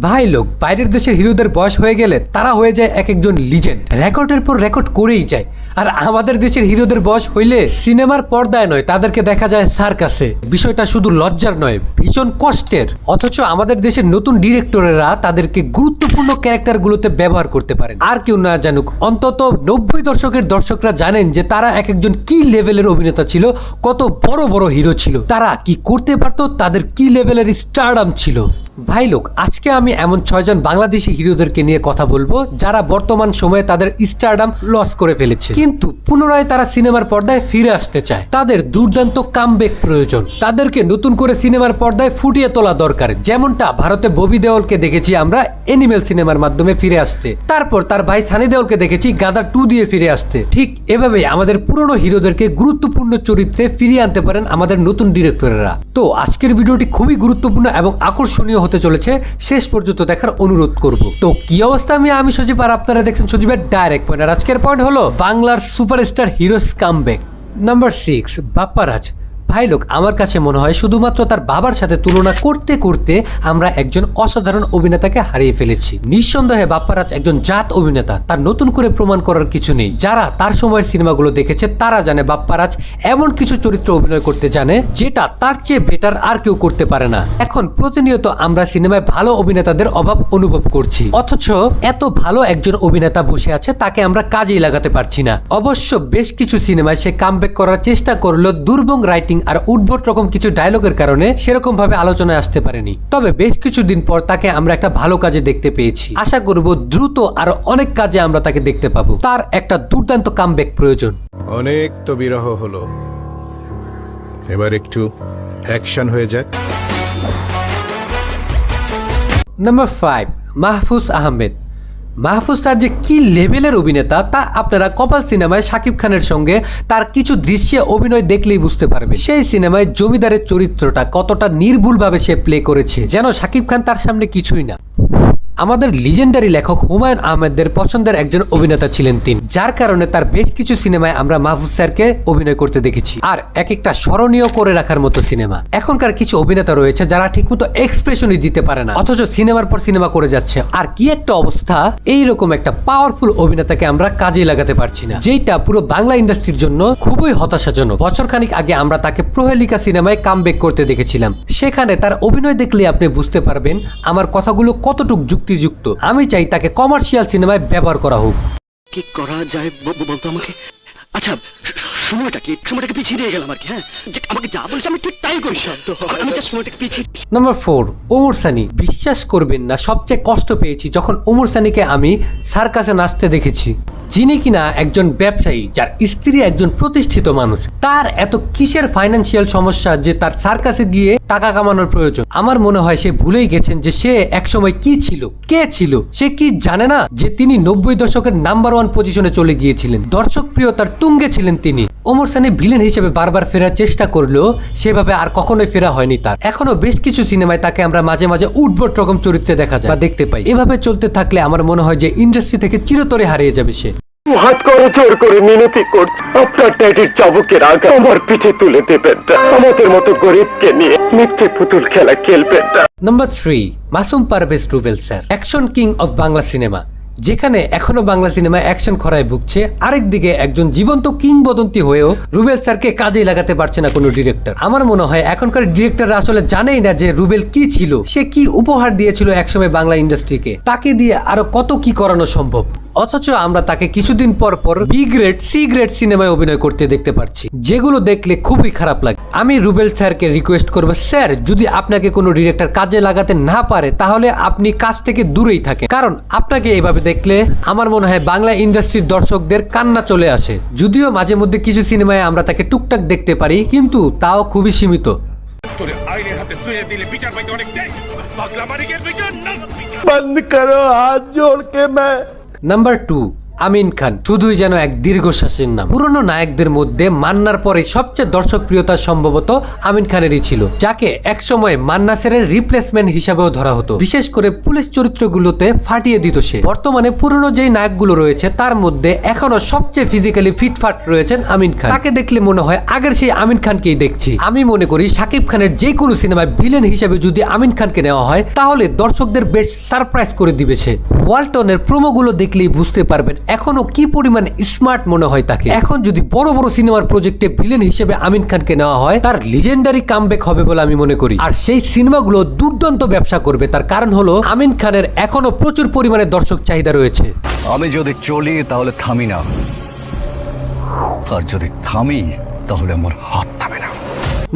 ভাই লোক বাইরের দেশের হিরোদের বয়স হয়ে গেলে তারা হয়ে যায় এক একজন লিজেন্ড, রেকর্ডের পর রেকর্ড করেই যায়। আর আমাদের দেশের হিরোদের বয়স হইলে সিনেমার পর্দায় নয়, তাদেরকে দেখা যায় সার্কাসে। বিষয়টা শুধু লজ্জার নয়, ভীষণ কষ্টের। অথচ আমাদের দেশের নতুন ডিরেক্টরেরা তাদেরকে গুরুত্বপূর্ণ ক্যারেক্টারগুলোতে ব্যবহার করতে পারেন। আর কেউ না জানুক, অন্তত 90 দশকের দর্শকরা জানেন যে তারা এক একজন কি লেভেলের অভিনেতা ছিল, কত বড় বড় হিরো ছিল, তারা কি করতে পারতো, তাদের কি লেভেলের স্টারডাম ছিল। ভাই লোক, আজকে আমি এমন 6 জন বাংলাদেশি হিরোদেরকে নিয়ে কথা বলবো যারা বর্তমান সময়ে তাদের স্টারডাম লস করে ফেলেছে, কিন্তু পুনরায় তারা সিনেমার পর্দায় ফিরে আসতে চায়। তাদের দুর্দান্ত কামব্যাক প্রয়োজন, তাদেরকে নতুন করে সিনেমার পর্দায় ফুটিয়ে তোলা দরকার। যেমনটা ভারতে ববি দেওলকে দেখেছি আমরা এনিমেল সিনেমার মাধ্যমে ফিরে আসতে, তারপর তার ভাই সানি দেওলকে দেখেছি গাদার 2 দিয়ে ফিরে আসতে। ঠিক এভাবেই আমাদের পুরনো হিরোদেরকে গুরুত্বপূর্ণ চরিত্রে ফিরিয়ে আনতে পারেন আমাদের নতুন ডিরেক্টরেরা। তো আজকের ভিডিওটি খুবই গুরুত্বপূর্ণ এবং আকর্ষণীয় হতে চলেছে, শেষ পর্যন্ত দেখার অনুরোধ করব। তো কি অবস্থা, আমি সজীব আর আপনারা দেখছেন সজীবের ডাইরেক্ট পয়েন্ট। আর আজকের পয়েন্ট হলো বাংলার superstar heroes comeback. Number 6, Bapparaj. ভাই লোক, আমার কাছে মনে হয় শুধুমাত্র তার বাবার সাথে তুলনা করতে করতে আমরা একজন অসাধারণ অভিনেতাকে হারিয়ে ফেলেছি। নিঃসন্দেহে বাপ্পারাজ একজন জাত অভিনেতা, তার নতুন করে প্রমাণ করার কিছু নেই। যারা তার সময়ের সিনেমাগুলো দেখেছে তারা জানে বাপ্পারাজ এমন কিছু চরিত্র অভিনয় করতে জানে যেটা তার চেয়ে বেটার আর কেউ করতে পারে না। এখন প্রতিনিয়ত আমরা সিনেমায় ভালো অভিনেতাদের অভাব অনুভব করছি, অথচ এত ভালো একজন অভিনেতা বসে আছে, তাকে আমরা কাজেই লাগাতে পারছি না। অবশ্য বেশ কিছু সিনেমায় সে কামব্যাক করার চেষ্টা করলো, দুর্বল রাইটিং আর উদ্ভট রকম কিছু ডায়লগের কারণে সেরকম ভাবে আলোচনায় আসতে পারেনি। তবে বেশ কিছুদিন পর তাকে আমরা একটা ভালো কাজে দেখতে পেয়েছি। আশা করব দ্রুত আরো অনেক কাজে আমরা তাকে দেখতে পাবো। তার একটা দুর্দান্ত কামব্যাক প্রয়োজন। অনেক তো বিরহ হলো, এবার একটু অ্যাকশন হয়ে যাক। নাম্বার 5, মাহফুজ আহমেদ। মাহফুজ স্যার যে কি লেভেলের অভিনেতা তা আপনারা কপাল সিনেমায় শাকিব খানের সঙ্গে তার কিছু দৃশ্যে অভিনয় দেখলেই বুঝতে পারবে। সেই সিনেমায় জমিদারের চরিত্রটা কতটা নির্ভুলভাবে সে প্লে করেছে, যেন শাকিব খান তার সামনে কিছুই না। আমাদের লিজেন্ডারি লেখক হুমায়ুন আহমেদের পছন্দের একজন অভিনেতা ছিলেন তিনি, যার কারণে তার বেশ কিছু সিনেমায় আমরা মাহফুজ স্যারকে অভিনয় করতে দেখেছি। আর এক একটা স্মরণীয় করে রাখার মতো সিনেমা। এখনকার কিছু অভিনেতা রয়েছে যারা ঠিকমতো এক্সপ্রেশনই দিতে পারে না, অথচ সিনেমার পর সিনেমা করে যাচ্ছে। আর কি একটা অবস্থা, এইরকম একটা পাওয়ারফুল অভিনেতাকে আমরা কাজে লাগাতে পারছি না, যেটা পুরো বাংলা ইন্ডাস্ট্রির জন্য খুবই হতাশাজনক। বছরখানিক আগে আমরা তাকে প্রহেলিকা সিনেমায় কামব্যাক করতে দেখেছিলাম। সেখানে তার অভিনয় দেখলে আপনি বুঝতে পারবেন আমার কথাগুলো কতটুকু যুক্তিযুক্ত। আমি চাই তাকে কমার্শিয়াল সিনেমায় ব্যবহার করা হোক। কি করা যায় বলতো আমাকে। আচ্ছা, সময়টাকে পিছিয়ে দিয়ে গেলাম আর কি। হ্যাঁ, আমাকে যা বলছে আমি ঠিক তাই করি। আমি জাস্ট সময়টাকে পিছিয়ে। নাম্বার 4, ওমর সানি। বিশ্বাস করবেন না, সবচেয়ে কষ্ট পেয়েছি যখন ওমর সানিকে আমি সার্কাসে নাচতে দেখেছি। যিনি কিনা একজন ব্যবসায়ী, যার স্ত্রী একজন প্রতিষ্ঠিত মানুষ, তার এত কিসের ফাইন্যান্সিয়াল সমস্যা যে তার সার্কাসে গিয়ে টাকা কামানোর প্রয়োজন। আমার মনে হয় সে ভুলেই গেছেন যে সে একসময় কি ছিল, কে ছিল। সে কি জানে না যে তিনি 90 দশকের নাম্বার 1 পজিশনে চলে গিয়েছিলেন, দর্শক প্রিয়তার তুঙ্গে ছিলেন তিনি। ওমর সানি ভিলেন হিসেবে বারবার ফেরার চেষ্টা করলেও সেভাবে আর কখনোই ফেরা হয়নি তার। এখনো বেশ কিছু সিনেমায় তাকে আমরা মাঝে মাঝে উদ্ভট রকম চরিত্রে দেখা যায় বা দেখতে পাই। এভাবে চলতে থাকলে আমার মনে হয় যে ইন্ডাস্ট্রি থেকে চিরতরে হারিয়ে যাবে সে। হাত করে জোর করে মিনতি করছি, আপনার ড্যাডির চাবুকের আগা আমার পিঠে তুলে দেবেন না। আমাদের মতো গরিবকে নিয়ে মিথ্যে পুতুল খেলা খেলবেন না। Number 3, Masum Parvez Rubel sir. Action king of Bangla cinema, যেখানে এখনো বাংলা সিনেমায় অ্যাকশন খরায় ভুগছে, আরেকদিকে একজন জীবন্ত কিংবদন্তি হয়েও রুবেল স্যারকে কাজেই লাগাতে পারছে না কোনো ডিরেক্টর। আমার মনে হয় এখনকার ডিরেক্টররা আসলে জানেই না যে রুবেল কি ছিল, সে কি উপহার দিয়েছিল একসময় বাংলা ইন্ডাস্ট্রিকে, তাকে দিয়ে আরো কত কি করানো সম্ভব। অথচ আমরা তাকে কিছুদিন পর পর বি গ্রেড, সি গ্রেড সিনেমায় অভিনয় করতে দেখতে পাচ্ছি, যেগুলো দেখলে খুবই খারাপ লাগে। আমি রুবেল স্যারকে রিকোয়েস্ট করবো, স্যার যদি আপনাকে কোনো ডিরেক্টর কাজে লাগাতে না পারে তাহলে আপনি কাজ থেকে দূরেই থাকেন, কারণ আপনাকে এইভাবে দেখলে আমার মনে হয় বাংলা ইন্ডাস্ট্রির দর্শকদের কান্না চলে আসে। যদিও মাঝে মধ্যে কিছু সিনেমায় আমরা তাকে টুকটাক দেখতে পারি, কিন্তু তাও খুবই সীমিত। बंद करो हाथ जोड़ के मैं। নাম্বার 2, আমিন খান শুধুই যেন এক দীর্ঘশ্বাসের নাম। পুরনো নায়কদের মধ্যে মান্নার পরে সবচেয়ে দর্শকপ্রিয়তা সম্ভবত আমিন খানেরই ছিল, যাকে একসময় মান্না স্যারের রিপ্লেসমেন্ট হিসাবেও ধরা হতো। বিশেষ করে পুলিশ চরিত্রগুলোতে ফাটিয়ে দিত সে। বর্তমানে পুরনো যেই নায়কগুলো রয়েছে তার মধ্যে এখনো সবচেয়ে ফিজিক্যালি ফিটফাট রয়েছেন আমিন খান। তাকে দেখলে মনে হয় আগের সেই আমিন খানকেই দেখছি। আমি মনে করি শাকিব খানের যে কোনো সিনেমায় ভিলেন হিসেবে যদি আমিন খানকে নেওয়া হয় তাহলে দর্শকদের বেশ সারপ্রাইজ করে দিবে সে। ওয়ালটনের প্রোমোগুলো দেখলেই বুঝতে পারবেন এখনো কি পরিমাণ স্মার্ট মনে হয় তাকে। এখন যদি বড় বড় সিনেমার প্রজেক্টে ভিলেন হিসেবে আমিন খানকে নেওয়া হয় তার লিজেন্ডারি কামব্যাক হবে বলে আমি মনে করি। আর সেই সিনেমাগুলো দুর্দান্ত ব্যবসা করবে, তার কারণ হলো আমিন খানের এখনো প্রচুর পরিমাণে দর্শক চাহিদা রয়েছে। আমি যদি চলি তাহলে থামি না, আর যদি থামি তাহলে আমার হাত থামে না।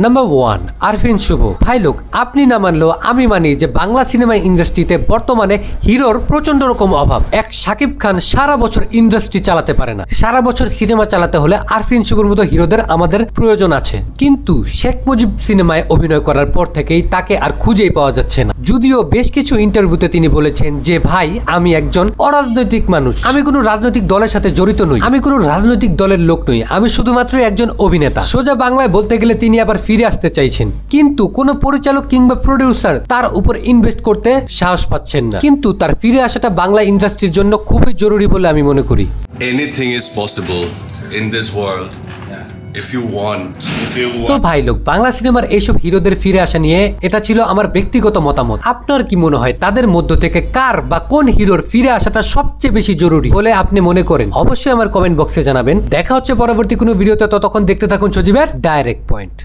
নাম্বার 1, আরফিন শুভ। ভাই লোক, আপনি না মানলেও আমি মানি যে বাংলা সিনেমা ইন্ডাস্ট্রিতে বর্তমানে হিরোর প্রচন্ড রকম অভাব। এক শাকিব খান সারা বছর ইন্ডাস্ট্রি চালাতে পারে না, সারা বছর সিনেমা চালাতে হলে আরফিন শুভর মতো হিরোদের আমাদের প্রয়োজন আছে। কিন্তু শেখ মুজিব সিনেমায় অভিনয় করার পর থেকেই তাকে আর খুঁজেই পাওয়া যাচ্ছে না। যদিও বেশ কিছু ইন্টারভিউতে তিনি বলেছেন যে ভাই আমি একজন অরাজনৈতিক মানুষ, আমি কোনো রাজনৈতিক দলের সাথে জড়িত নই, আমি কোনো রাজনৈতিক দলের লোক নই, আমি শুধুমাত্র একজন অভিনেতা। সোজা বাংলায় বলতে গেলে তিনি আবার ফিরে আসতে চাইছেন, কিন্তু কোন পরিচালক কিংবা প্রডিউসার তার উপর ইনভেস্ট করতে সাহস পাচ্ছেন না। কিন্তু তার ফিরে আসাটা বাংলা ইন্ডাস্ট্রির জন্য খুবই জরুরি বলে আমি মনে করি। Anything is possible in this world if you want. তো ভাই লোক, বাংলা সিনেমার এইসব হিরোদের ফিরে আসা নিয়ে এটা ছিল আমার ব্যক্তিগত মতামত। আপনার কি মনে হয় তাদের মধ্য থেকে কার বা কোন হিরোর ফিরে আসাটা সবচেয়ে বেশি জরুরি বলে আপনি মনে করেন? অবশ্যই আমার কমেন্ট বক্সে জানাবেন। দেখা হচ্ছে পরবর্তী কোনো ভিডিওতে, ততক্ষণ দেখতে থাকুন সজীবের ডাইরেক্ট পয়েন্ট।